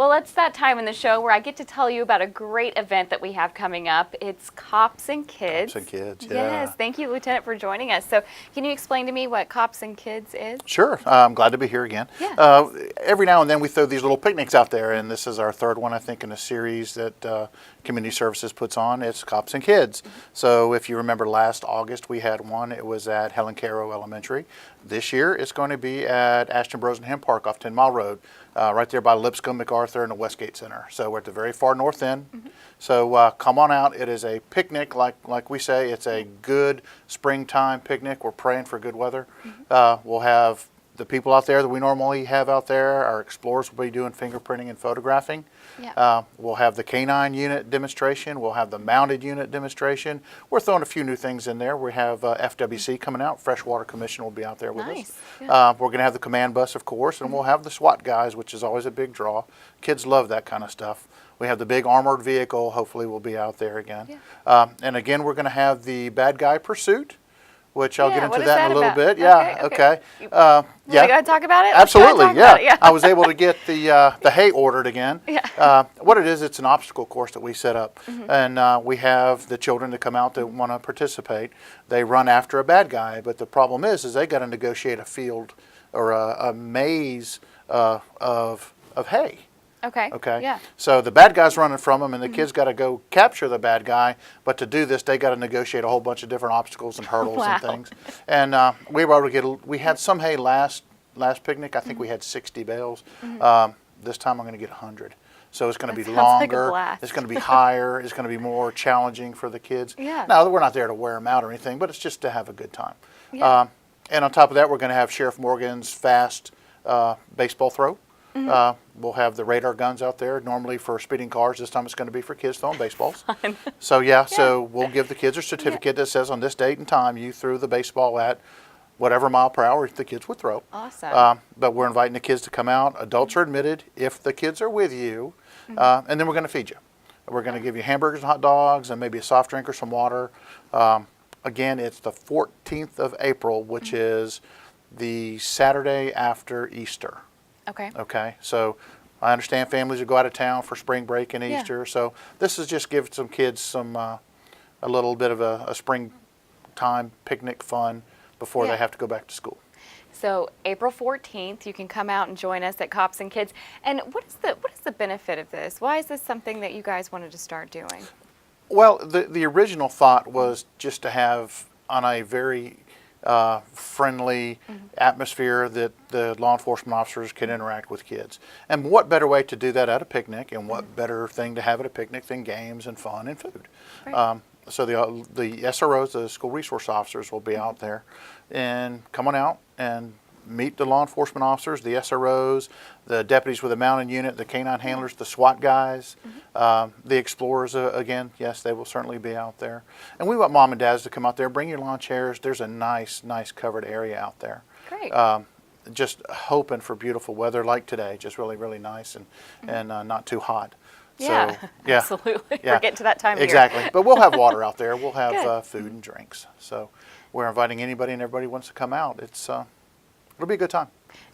Well, it's that time in the show where I get to tell you about a great event that we have coming up. It's Cops and Kids. Cops and Kids, yeah. Yes, thank you, Lieutenant, for joining us. So can you explain to me what Cops and Kids is? Sure. I'm glad to be here again. Yeah. Every now and then we throw these little picnics out there, and this is our third one, I think, in a series that Community Services puts on. It's Cops and Kids. So if you remember last August, we had one. It was at Helen Caro Elementary. This year, it's going to be at Ashton Brosenham Park off 10 Mile Road, right there by Lipscomb, MacArthur, and the Westgate Center. So we're at the very far north end. So come on out. It is a picnic, like we say. It's a good springtime picnic. We're praying for good weather. We'll have the people out there that we normally have out there. Our explorers will be doing fingerprinting and photographing. Yeah. We'll have the canine unit demonstration. We'll have the mounted unit demonstration. We're throwing a few new things in there. We have FWC coming out. Freshwater Commission will be out there with us. We're going to have the command bus, of course, and we'll have the SWAT guys, which is always a big draw. Kids love that kind of stuff. We have the big armored vehicle. Hopefully we'll be out there again. And again, we're going to have the bad guy pursuit, which I'll get into that in a little bit. Yeah, okay. Yeah. You got to talk about it? Absolutely, yeah. yeah. I was able to get the hay ordered again. Yeah. What it is, it's an obstacle course that we set up. And we have the children that come out that want to participate. They run after a bad guy, but the problem is they got to negotiate a field or a maze of hay. Okay. Okay. Yeah. So the bad guy's running from them, and the kids got to go capture the bad guy. But to do this, they got to negotiate a whole bunch of different obstacles and hurdles and things. And we were able to get. We had some hay last picnic. I think we had 60 bales. This time I'm going to get 100. So it's going to be longer. It's going to be higher. It's going to be more challenging for the kids. Yeah. Now we're not there to wear them out or anything, but it's just to have a good time. Yeah. And on top of that, we're going to have Sheriff Morgan's fast baseball throw. We'll have the radar guns out there, normally for speeding cars. This time it's going to be for kids throwing baseballs. So so we'll give the kids a certificate that says on this date and time you threw the baseball at whatever mile per hour the kids would throw. Awesome. But we're inviting the kids to come out. Adults are admitted if the kids are with you. And then we're going to feed you. We're going to give you hamburgers and hot dogs and maybe a soft drink or some water. Again, it's the 14th of April, which is the Saturday after Easter. Okay. Okay, so I understand families will go out of town for spring break and Easter, so this is just give some kids some a little bit of a springtime picnic fun before they have to go back to school. So April 14th, you can come out and join us at Cops and Kids. And what is the benefit of this? Why is this something that you guys wanted to start doing? Well, the original thought was just to have on a very friendly atmosphere that the law enforcement officers can interact with kids. And what better way to do that at a picnic, and what better thing to have at a picnic than games and fun and food. Right. So the SROs, the school resource officers, will be out there, and come on out and meet the law enforcement officers, the SROs, the deputies with the mounted unit, the canine handlers, the SWAT guys, the explorers, again, yes, they will certainly be out there. And we want mom and dads to come out there, bring your lawn chairs. There's a nice covered area out there. Great. Just hoping for beautiful weather like today, just really, really nice and not too hot. Yeah, so, yeah, absolutely. Yeah. We're getting to that time of year. Exactly. But we'll have water out there. We'll have food and drinks. So we're inviting anybody and everybody who wants to come out. It'll be a good time.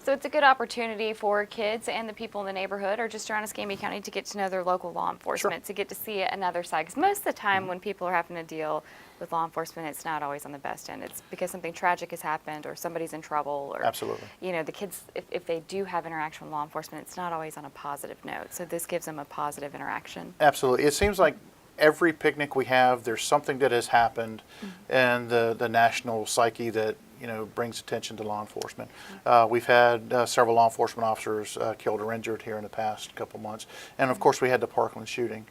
So it's a good opportunity for kids and the people in the neighborhood or just around Escambia County to get to know their local law enforcement, to get to see another side. Because most of the time when people are having to deal with law enforcement, it's not always on the best end. It's because something tragic has happened or somebody's in trouble. Or, absolutely. You know, the kids, if they do have interaction with law enforcement, it's not always on a positive note. So this gives them a positive interaction. Absolutely. It seems like every picnic we have, there's something that has happened in the national psyche that brings attention to law enforcement. We've had several law enforcement officers killed or injured here in the past couple months, and of course we had the Parkland shooting.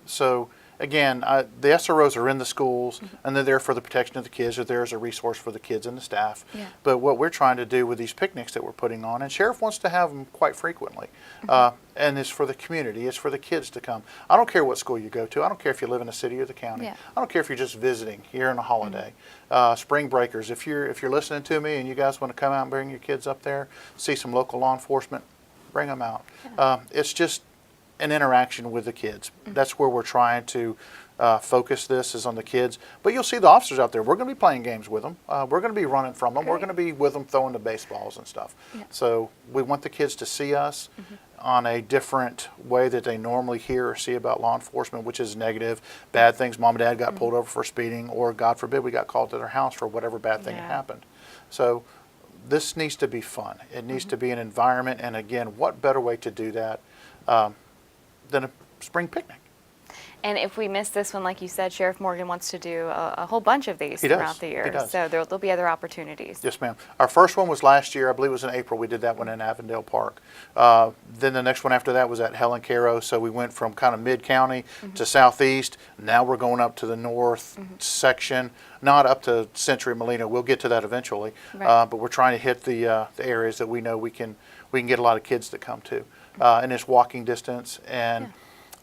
So again, the SROs are in the schools, and they're there for the protection of the kids. They're there as a resource for the kids and the staff. Yeah. But what we're trying to do with these picnics that we're putting on, and Sheriff wants to have them quite frequently, and it's for the community. It's for the kids to come. I don't care what school you go to. I don't care if you live in the city or the county. Yeah. I don't care if you're just visiting here on a holiday. Spring breakers. If you're listening to me and you guys want to come out and bring your kids up there, see some local law enforcement, bring them out. It's just an interaction with the kids. That's where we're trying to focus this is on the kids. But you'll see the officers out there. We're going to be playing games with them. We're going to be running from them. Great. We're going to be with them throwing the baseballs and stuff. Yeah. So we want the kids to see us on a different way that they normally hear or see about law enforcement, which is negative, bad things. Mom and dad got pulled over for speeding, or God forbid we got called to their house for whatever bad thing had happened. So this needs to be fun. It needs to be an environment, and again, what better way to do that than a spring picnic? And if we miss this one, like you said, Sheriff Morgan wants to do a whole bunch of these He does. throughout the year. He does. So there'll be other opportunities. Yes, ma'am. Our first one was last year. I believe it was in April. We did that one in Avondale Park. Then the next one after that was at Helen Caro. So we went from kind of mid-county to southeast. Now we're going up to the north section, not up to Century Molina. We'll get to that eventually. Right. But we're trying to hit the areas that we know we can get a lot of kids to come to. And it's walking distance. And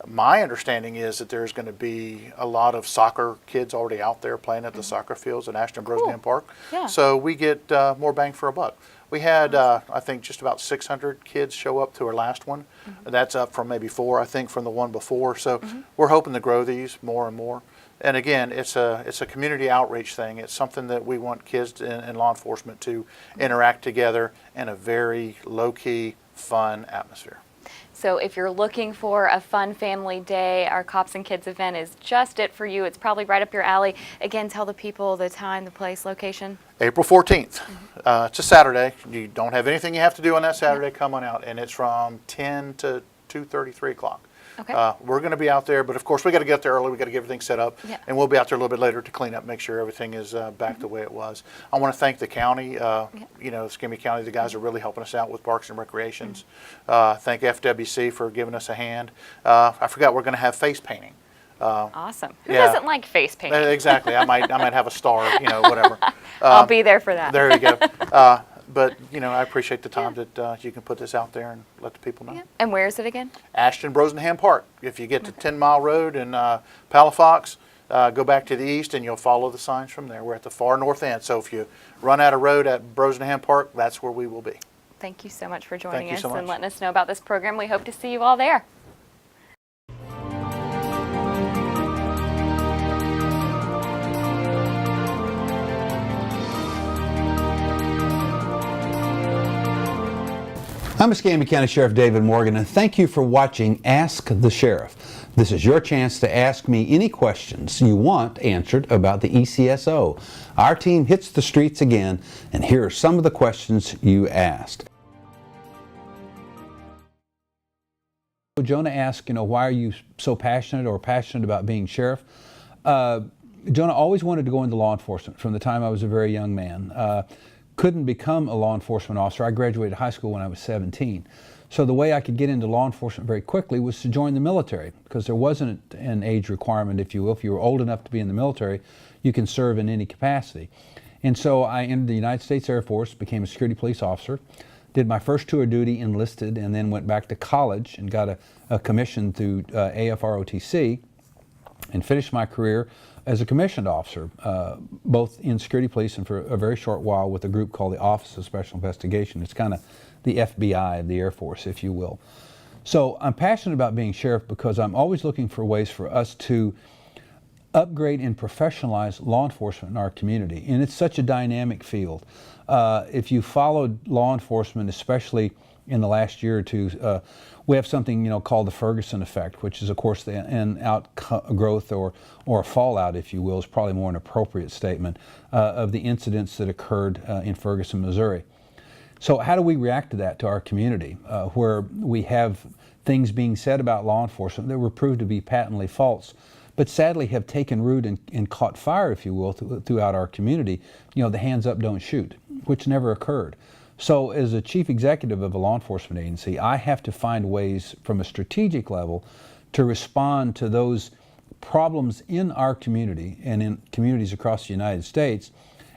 my understanding is that there's going to be a lot of soccer kids already out there playing at the soccer fields at Ashton Brosnan Park. Yeah. So we get more bang for a buck. We had, I think, just about 600 kids show up to our last one. That's up from maybe 4, I think, from the one before. So we're hoping to grow these more and more. And again, it's a community outreach thing. It's something that we want kids in law enforcement to interact together in a very low-key, fun atmosphere. So if you're looking for a fun family day, our Cops and Kids event is just it for you. It's probably right up your alley. Again, tell the people the time, the place, location. April 14th. It's a Saturday. You don't have anything you have to do on that Saturday. Come on out. And it's from 10 to 2:30, 3 o'clock. Okay. We're going to be out there, but of course we got to get there early. We got to get everything set up, and we'll be out there a little bit later to clean up, make sure everything is back the way it was. I want to thank the county. You know, Escambia County, the guys are really helping us out with Parks and Recreations. Thank FWC for giving us a hand. I forgot we're going to have face painting. Awesome. Who doesn't like face painting? Exactly. I might have a star. You know, whatever. I'll be there for that. There you go. But, you know, I appreciate the time that you can put this out there and let the people know. And where is it again? Ashton Brosnan Park. If you get to 10 Mile Road in Palafox, go back to the east and you'll follow the signs from there. We're at the far north end. So if you run out of road at Brosnan Park, that's where we will be. Thank you so much for joining us so and much. letting us know about this program. We hope to see you all there. I'm Escambia County Sheriff David Morgan, and thank you for watching Ask the Sheriff. This is your chance to ask me any questions you want answered about the ECSO. Our team hits the streets again, and here are some of the questions you asked. Jonah asked, why are you so passionate about being sheriff? Jonah always wanted to go into law enforcement from the time I was a very young man. Couldn't become a law enforcement officer. I graduated high school when I was 17. So the way I could get into law enforcement very quickly was to join the military, because there wasn't an age requirement, if you will. If you were old enough to be in the military, you can serve in any capacity. And so I entered the United States Air Force, became a security police officer, did my first tour of duty, enlisted, and then went back to college and got a commission through AFROTC and finished my career as a commissioned officer, both in security police and for a very short while with a group called the Office of Special Investigation. It's kind of the FBI of the Air Force, if you will. So I'm passionate about being sheriff because I'm always looking for ways for us to upgrade and professionalize law enforcement in our community. And it's such a dynamic field. If you followed law enforcement, especially in the last year or two, we have something called the Ferguson effect, which is of course an outgrowth or a fallout, if you will, is probably more an appropriate statement of the incidents that occurred in Ferguson, Missouri. So how do we react to that, to our community, where we have things being said about law enforcement that were proved to be patently false, but sadly have taken root and caught fire, if you will, throughout our community? The hands up, don't shoot, which never occurred. So as a chief executive of a law enforcement agency, I have to find ways from a strategic level to respond to those problems in our community and in communities across the United States,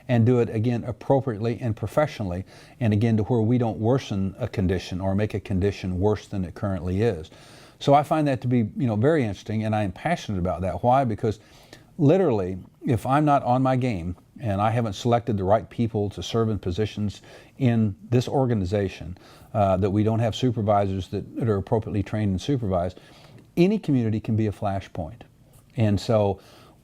and do it again appropriately and professionally, and again to where we don't worsen a condition or make a condition worse than it currently is. So I find that to be very interesting, and I am passionate about that. Why? Because literally, if I'm not on my game and I haven't selected the right people to serve in positions in this organization, that we don't have supervisors that are appropriately trained and supervised, any community can be a flashpoint. And so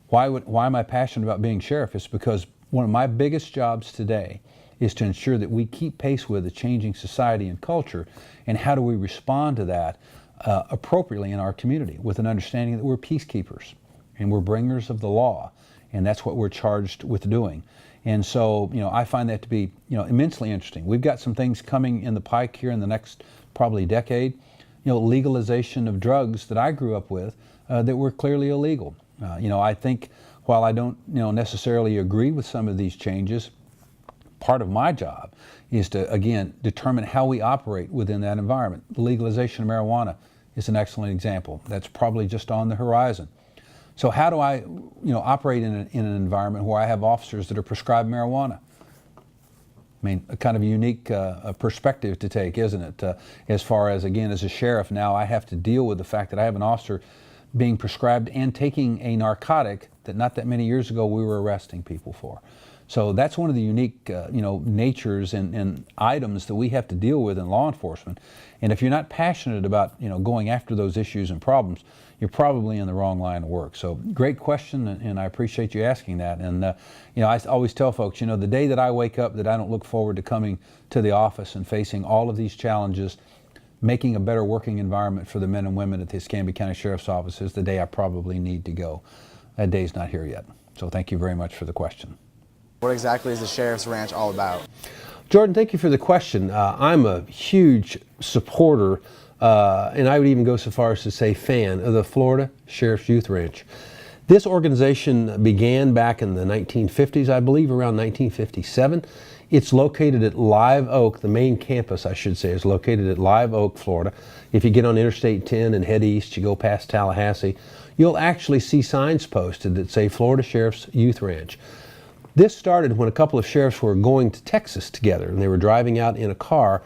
why am I passionate about being sheriff? It's because one of my biggest jobs today is to ensure that we keep pace with the changing society and culture, and how do we respond to that appropriately in our community with an understanding that we're peacekeepers and we're bringers of the law, and that's what we're charged with doing. And so, I find that to be, immensely interesting. We've got some things coming in the pike here in the next probably decade. Legalization of drugs that I grew up with that were clearly illegal. I think while I don't, necessarily agree with some of these changes, part of my job is to, again, determine how we operate within that environment. The legalization of marijuana is an excellent example. That's probably just on the horizon. So how do I, operate in an environment where I have officers that are prescribed marijuana? I mean, a kind of a unique perspective to take, isn't it? As far as, again, as a sheriff, now I have to deal with the fact that I have an officer being prescribed and taking a narcotic that not that many years ago we were arresting people for. So that's one of the unique, natures and items that we have to deal with in law enforcement. And if you're not passionate about, going after those issues and problems, you're probably in the wrong line of work. So great question, and I appreciate you asking that. And, I always tell folks, the day that I wake up that I don't look forward to coming to the office and facing all of these challenges, making a better working environment for the men and women at the Escambia County Sheriff's Office is the day I probably need to go. That day's not here yet. So thank you very much for the question. What exactly is the Sheriff's Ranch all about? Jordan, thank you for the question. I'm a huge supporter, and I would even go so far as to say fan, of the Florida Sheriff's Youth Ranch. This organization began back in the 1950s, I believe, around 1957. It's located at Live Oak. The main campus, I should say, is located at Live Oak, Florida. If you get on Interstate 10 and head east, you go past Tallahassee, you'll actually see signs posted that say Florida Sheriff's Youth Ranch. This started when a couple of sheriffs were going to Texas together, and they were driving out in a car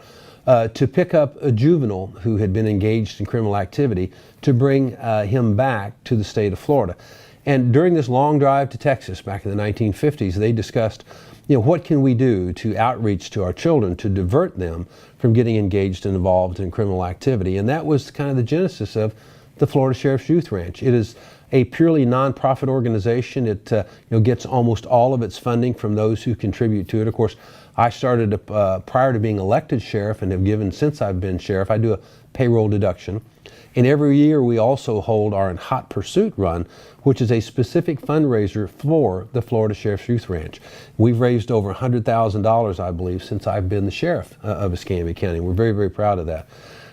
to pick up a juvenile who had been engaged in criminal activity to bring him back to the state of Florida. And during this long drive to Texas back in the 1950s, they discussed, what can we do to outreach to our children to divert them from getting engaged and involved in criminal activity? And that was kind of the genesis of the Florida Sheriff's Youth Ranch. It is a purely nonprofit organization. It gets almost all of its funding from those who contribute to it. Of course, I started prior to being elected sheriff, and have given since I've been sheriff. I do a payroll deduction. And every year we also hold our Hot Pursuit Run, which is a specific fundraiser for the Florida Sheriff's Youth Ranch. We've raised over $100,000, I believe, since I've been the sheriff of Escambia County. We're very, very proud of that.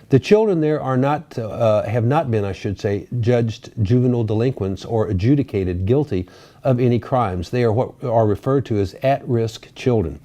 The children there are not, have not been, I should say, judged juvenile delinquents or adjudicated guilty of any crimes. They are what are referred to as at-risk children.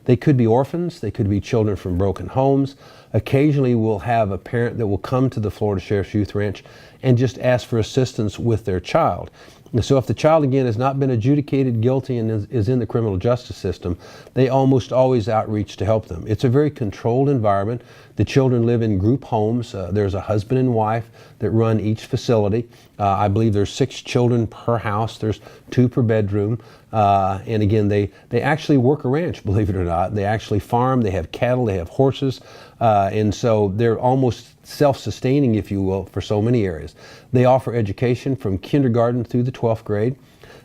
They could be orphans, they could be children from broken homes. Occasionally we'll have a parent that will come to the Florida Sheriff's Youth Ranch and just ask for assistance with their child. And so if the child, again, has not been adjudicated guilty and is in the criminal justice system, they almost always outreach to help them. It's a very controlled environment. The children live in group homes. There's a husband and wife that run each facility. I believe there's 6 children per house. There's 2 per bedroom. And again, they actually work a ranch, believe it or not. They actually farm, they have cattle, they have horses. And so they're almost self-sustaining, if you will, for so many areas. They offer education from kindergarten through the 12th grade.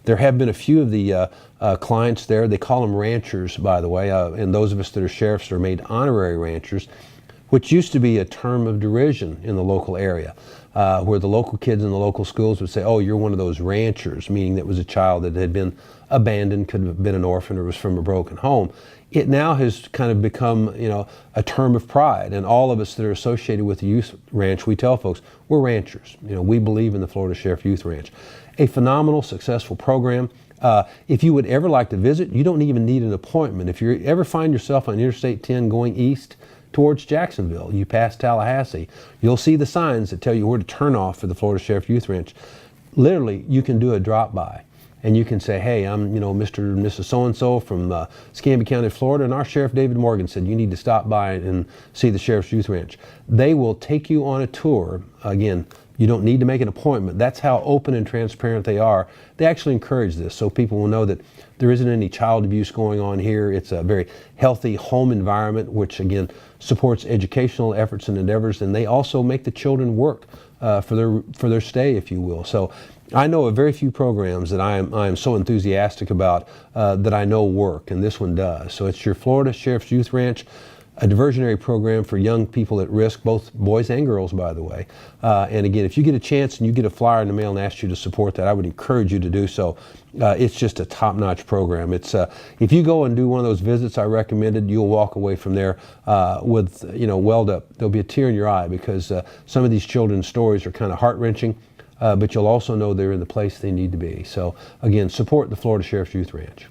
There have been a few of the clients there. They call them ranchers, by the way, and those of us that are sheriffs are made honorary ranchers, which used to be a term of derision in the local area, where the local kids in the local schools would say, oh, you're one of those ranchers, meaning that was a child that had been abandoned, could have been an orphan, or was from a broken home. It now has kind of become, a term of pride, and all of us that are associated with the youth ranch, we tell folks, we're ranchers. We believe in the Florida Sheriff Youth Ranch. A phenomenal, successful program. If you would ever like to visit, you don't even need an appointment. If you ever find yourself on Interstate 10 going east towards Jacksonville, you pass Tallahassee, you'll see the signs that tell you where to turn off for the Florida Sheriff Youth Ranch. Literally, you can do a drop-by. And you can say, hey, I'm, Mr. and Mrs. So-and-so from Escambia County, Florida, and our Sheriff David Morgan said you need to stop by and see the Sheriff's Youth Ranch. They will take you on a tour. Again, you don't need to make an appointment. That's how open and transparent they are. They actually encourage this so people will know that there isn't any child abuse going on here. It's a very healthy home environment, which again supports educational efforts and endeavors, and they also make the children work for their stay, if you will. So I know of very few programs that I am so enthusiastic about that I know work, and this one does. So it's your Florida Sheriff's Youth Ranch, a diversionary program for young people at risk, both boys and girls, by the way. And again, if you get a chance and you get a flyer in the mail and ask you to support that, I would encourage you to do so. It's just a top-notch program. It's if you go and do one of those visits I recommended, you'll walk away from there with, welled up. There'll be a tear in your eye because some of these children's stories are kind of heart-wrenching, but you'll also know they're in the place they need to be. So again, support the Florida Sheriff's Youth Ranch.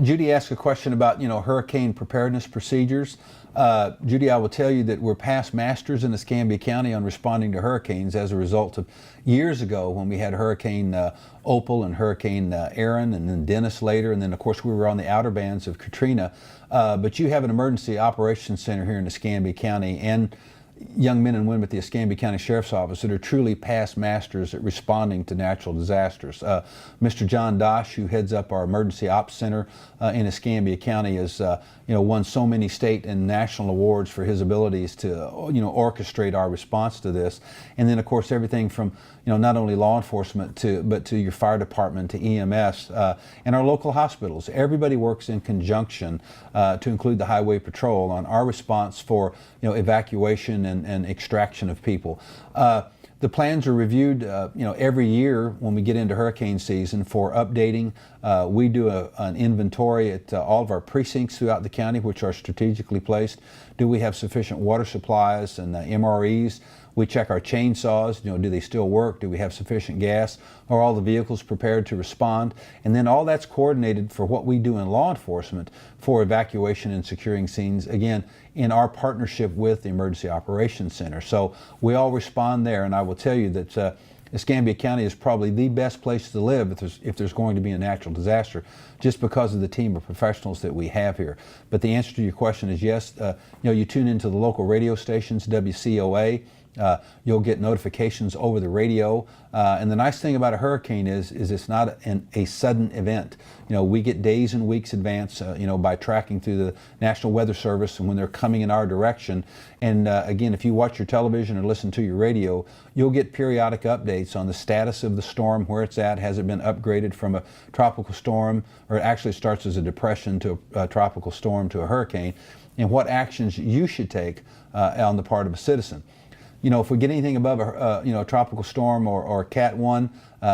Judy asked a question about, hurricane preparedness procedures. Judy, I will tell you that we're past masters in Escambia County on responding to hurricanes as a result of years ago when we had Hurricane Opal and Hurricane Aaron, and then Dennis later, and then of course we were on the outer bands of Katrina. But you have an emergency operations center here in Escambia County, and young men and women at the Escambia County Sheriff's Office that are truly past masters at responding to natural disasters. Mr. John Dosh, who heads up our Emergency Ops Center in Escambia County, has won so many state and national awards for his abilities to orchestrate our response to this. And then of course everything from not only law enforcement but to your fire department, to EMS, and our local hospitals. Everybody works in conjunction to include the Highway Patrol on our response for evacuation and extraction of people. The plans are reviewed, every year when we get into hurricane season for updating. We do an inventory at all of our precincts throughout the county, which are strategically placed. Do we have sufficient water supplies and MREs? We check our chainsaws. Do they still work? Do we have sufficient gas? Are all the vehicles prepared to respond? And then all that's coordinated for what we do in law enforcement for evacuation and securing scenes, again, in our partnership with the Emergency Operations Center. So we all respond there, and I will tell you that Escambia County is probably the best place to live if there's going to be a natural disaster, just because of the team of professionals that we have here. But the answer to your question is yes. You tune into the local radio stations, WCOA. You'll get notifications over the radio. And the nice thing about a hurricane is it's not a sudden event. We get days and weeks advance, by tracking through the National Weather Service and when they're coming in our direction. And again, if you watch your television or listen to your radio, you'll get periodic updates on the status of the storm, where it's at. Has it been upgraded from a tropical storm, or it actually starts as a depression to a tropical storm to a hurricane, and what actions you should take on the part of a citizen. If we get anything above a tropical storm or Cat 1,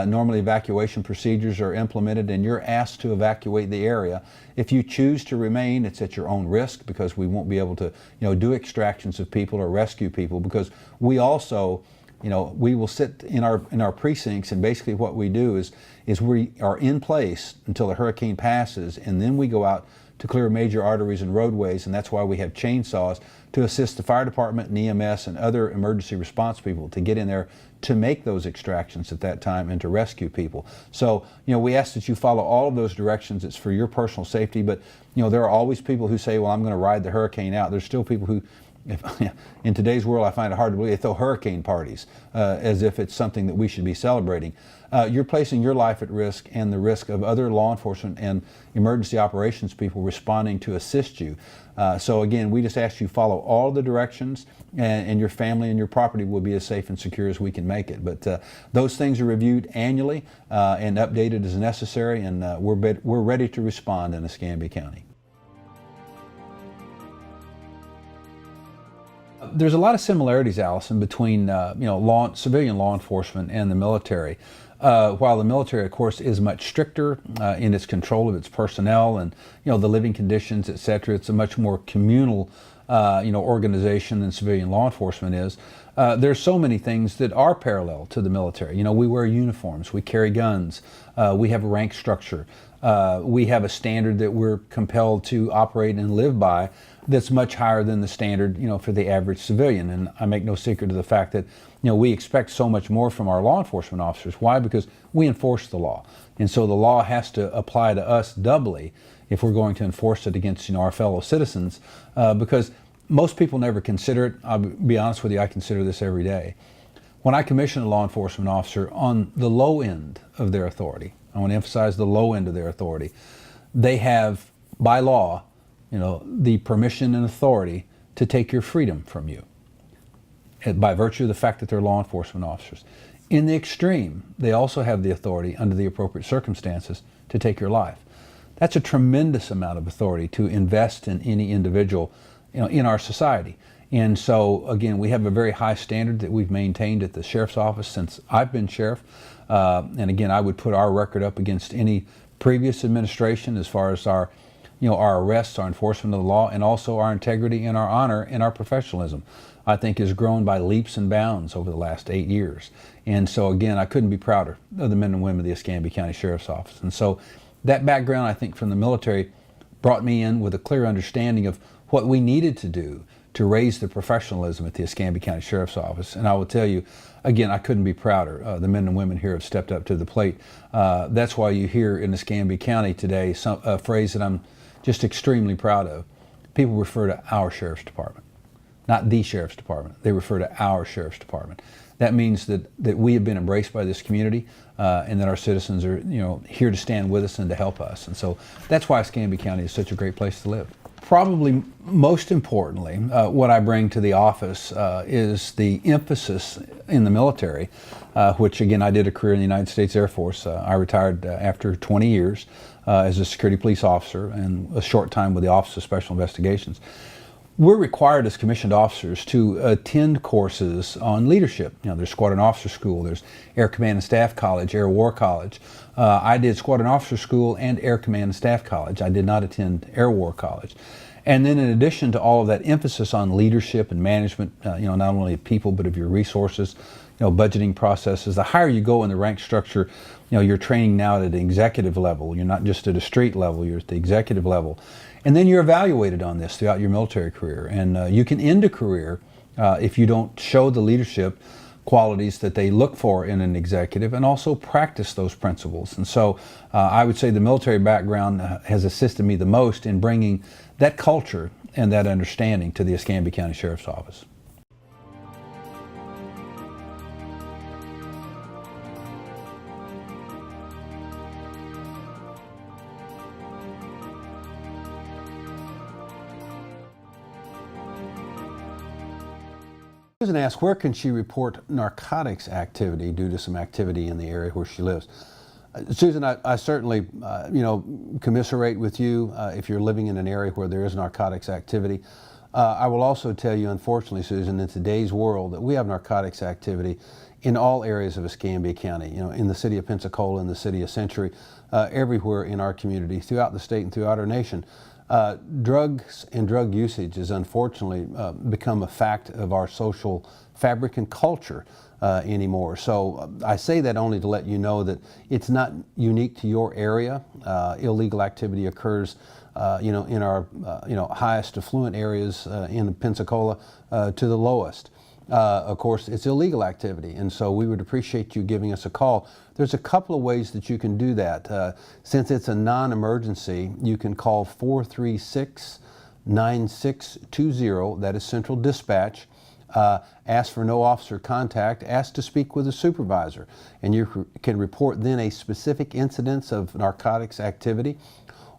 normally evacuation procedures are implemented and you're asked to evacuate the area. If you choose to remain, it's at your own risk, because we won't be able to do extractions of people or rescue people, because we also we will sit in our precincts, and basically what we do is we are in place until the hurricane passes, and then we go out to clear major arteries and roadways, and that's why we have chainsaws to assist the fire department and EMS and other emergency response people to get in there to make those extractions at that time and to rescue people. So, we ask that you follow all of those directions. It's for your personal safety, but, there are always people who say, well, I'm going to ride the hurricane out. There's still people who, in today's world, I find it hard to believe, they throw hurricane parties as if it's something that we should be celebrating. You're placing your life at risk and the risk of other law enforcement and emergency operations people responding to assist you. So again, we just ask you follow all the directions, and your family and your property will be as safe and secure as we can make it. But those things are reviewed annually and updated as necessary, and we're ready to respond in Escambia County. There's a lot of similarities, Allison, between civilian law enforcement and the military. While the military, of course, is much stricter in its control of its personnel and the living conditions, etc., it's a much more communal organization than civilian law enforcement is. There's so many things that are parallel to the military. We wear uniforms, we carry guns, we have a rank structure, we have a standard that we're compelled to operate and live by that's much higher than the standard, for the average civilian. And I make no secret of the fact that, we expect so much more from our law enforcement officers. Why? Because we enforce the law. And so the law has to apply to us doubly if we're going to enforce it against, our fellow citizens, because most people never consider it. I'll be honest with you, I consider this every day. When I commission a law enforcement officer on the low end of their authority, I want to emphasize the low end of their authority, they have, by law, the permission and authority to take your freedom from you by virtue of the fact that they're law enforcement officers. In the extreme, they also have the authority under the appropriate circumstances to take your life. That's a tremendous amount of authority to invest in any individual, in our society. And so, again, we have a very high standard that we've maintained at the sheriff's office since I've been sheriff. And again, I would put our record up against any previous administration as far as our arrests, our enforcement of the law, and also our integrity and our honor and our professionalism, I think, has grown by leaps and bounds over the last 8 years. And so, again, I couldn't be prouder of the men and women of the Escambia County Sheriff's Office. And so that background, I think, from the military brought me in with a clear understanding of what we needed to do to raise the professionalism at the Escambia County Sheriff's Office. And I will tell you, again, I couldn't be prouder. The men and women here have stepped up to the plate. That's why you hear in Escambia County today a phrase that I'm just extremely proud of. People refer to our sheriff's department, not the sheriff's department. They refer to our sheriff's department. That means that we have been embraced by this community, and that our citizens are here to stand with us and to help us. And so that's why Escambia County is such a great place to live. Probably most importantly, what I bring to the office is the emphasis in the military, which again I did a career in the United States Air Force. I retired after 20 years as a security police officer and a short time with the Office of Special Investigations. We're required as commissioned officers to attend courses on leadership. There's Squadron Officer School, there's Air Command and Staff College, Air War College. I did Squadron Officer School and Air Command and Staff College. I did not attend Air War College. And then in addition to all of that emphasis on leadership and management, not only of people but of your resources, budgeting processes, the higher you go in the rank structure, you're training now at an executive level. You're not just at a street level, you're at the executive level. And then you're evaluated on this throughout your military career. And you can end a career if you don't show the leadership qualities that they look for in an executive and also practice those principles. And so I would say the military background has assisted me the most in bringing that culture and that understanding to the Escambia County Sheriff's Office. Susan asked, where can she report narcotics activity due to some activity in the area where she lives? Susan, I certainly, commiserate with you if you're living in an area where there is narcotics activity. I will also tell you, unfortunately, Susan, in today's world, that we have narcotics activity in all areas of Escambia County, in the city of Pensacola, in the city of Century, everywhere in our community, throughout the state and throughout our nation. Drugs and drug usage has unfortunately become a fact of our social fabric and culture anymore. So I say that only to let you know that it's not unique to your area. Illegal activity occurs in our highest affluent areas in Pensacola to the lowest. Of course, it's illegal activity, and so we would appreciate you giving us a call. There's a couple of ways that you can do that. Since it's a non-emergency, you can call 436-9620. That is Central Dispatch. Ask for no officer contact. Ask to speak with a supervisor, and you can report then a specific incidence of narcotics activity.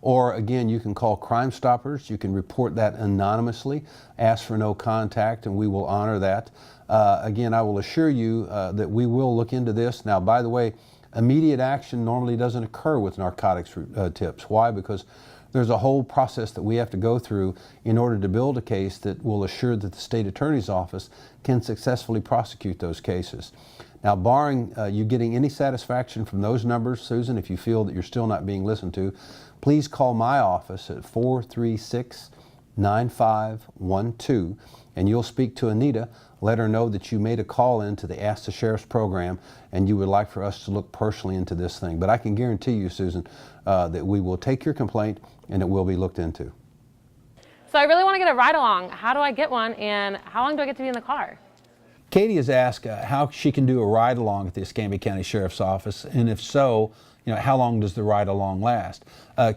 Or again, you can call Crime Stoppers. You can report that anonymously. Ask for no contact, and we will honor that. Again, I will assure you that we will look into this. Now, by the way, immediate action normally doesn't occur with narcotics tips. Why? Because there's a whole process that we have to go through in order to build a case that will assure that the state attorney's office can successfully prosecute those cases. Now, barring you getting any satisfaction from those numbers, Susan, if you feel that you're still not being listened to, please call my office at 436-9512, and you'll speak to Anita. Let her know that you made a call into the Ask the Sheriff's program and you would like for us to look personally into this thing. But I can guarantee you, Susan, that we will take your complaint and it will be looked into. So I really want to get a ride-along. How do I get one, and how long do I get to be in the car? Katie has asked how she can do a ride-along at the Escambia County Sheriff's Office, and if so, how long does the ride-along last?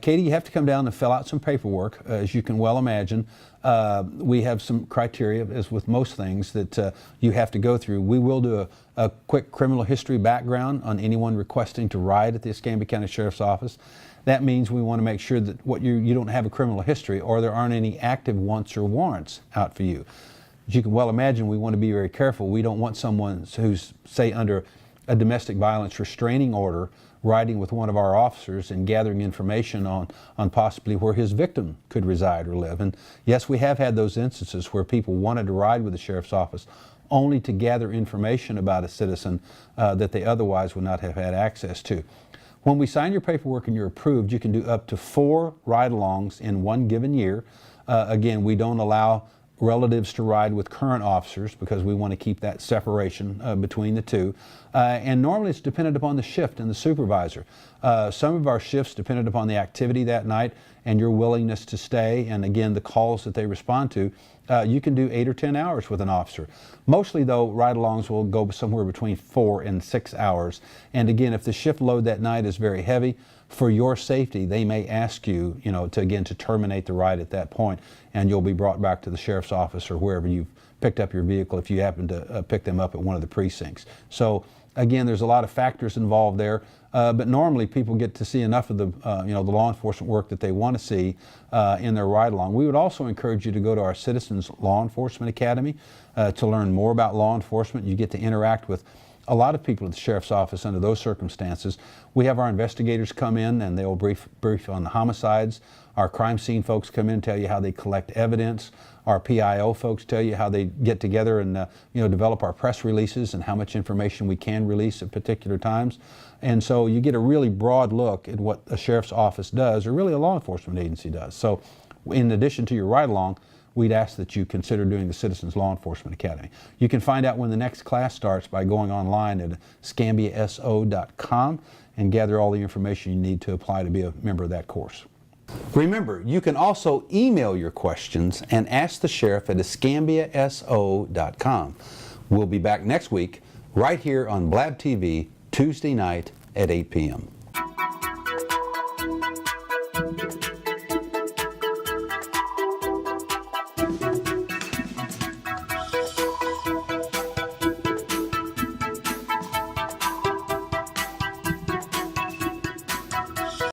Katie, you have to come down and fill out some paperwork. As you can well imagine, we have some criteria, as with most things, that you have to go through. We will do a quick criminal history background on anyone requesting to ride at the Escambia County Sheriff's Office. That means we want to make sure that you don't have a criminal history, or there aren't any active wants or warrants out for you. As you can well imagine, we want to be very careful. We don't want someone who's, say, under a domestic violence restraining order riding with one of our officers and gathering information on possibly where his victim could reside or live. And yes, we have had those instances where people wanted to ride with the sheriff's office only to gather information about a citizen that they otherwise would not have had access to. When we sign your paperwork and you're approved, you can do up to 4 ride-alongs in one given year. Again, we don't allow relatives to ride with current officers because we want to keep that separation between the two. And normally it's dependent upon the shift and the supervisor. Some of our shifts depended upon the activity that night and your willingness to stay, and again, the calls that they respond to. You can do 8 or 10 hours with an officer. Mostly though, ride-alongs will go somewhere between 4 and 6 hours. And again, if the shift load that night is very heavy, for your safety, they may ask you, to terminate the ride at that point, and you'll be brought back to the sheriff's office or wherever you've picked up your vehicle if you happen to pick them up at one of the precincts. So again, there's a lot of factors involved there, but normally people get to see enough of the law enforcement work that they want to see in their ride-along. We would also encourage you to go to our Citizens Law Enforcement Academy to learn more about law enforcement. You get to interact with a lot of people at the sheriff's office under those circumstances. We have our investigators come in and they'll brief on homicides. Our crime scene folks come in and tell you how they collect evidence. Our PIO folks tell you how they get together and develop our press releases and how much information we can release at particular times. And so you get a really broad look at what a sheriff's office does, or really a law enforcement agency does. So in addition to your ride-along, we'd ask that you consider doing the Citizens Law Enforcement Academy. You can find out when the next class starts by going online at escambiaso.com and gather all the information you need to apply to be a member of that course. Remember, you can also email your questions and ask the sheriff at escambiaso.com. We'll be back next week right here on Blab TV Tuesday night at 8 p.m.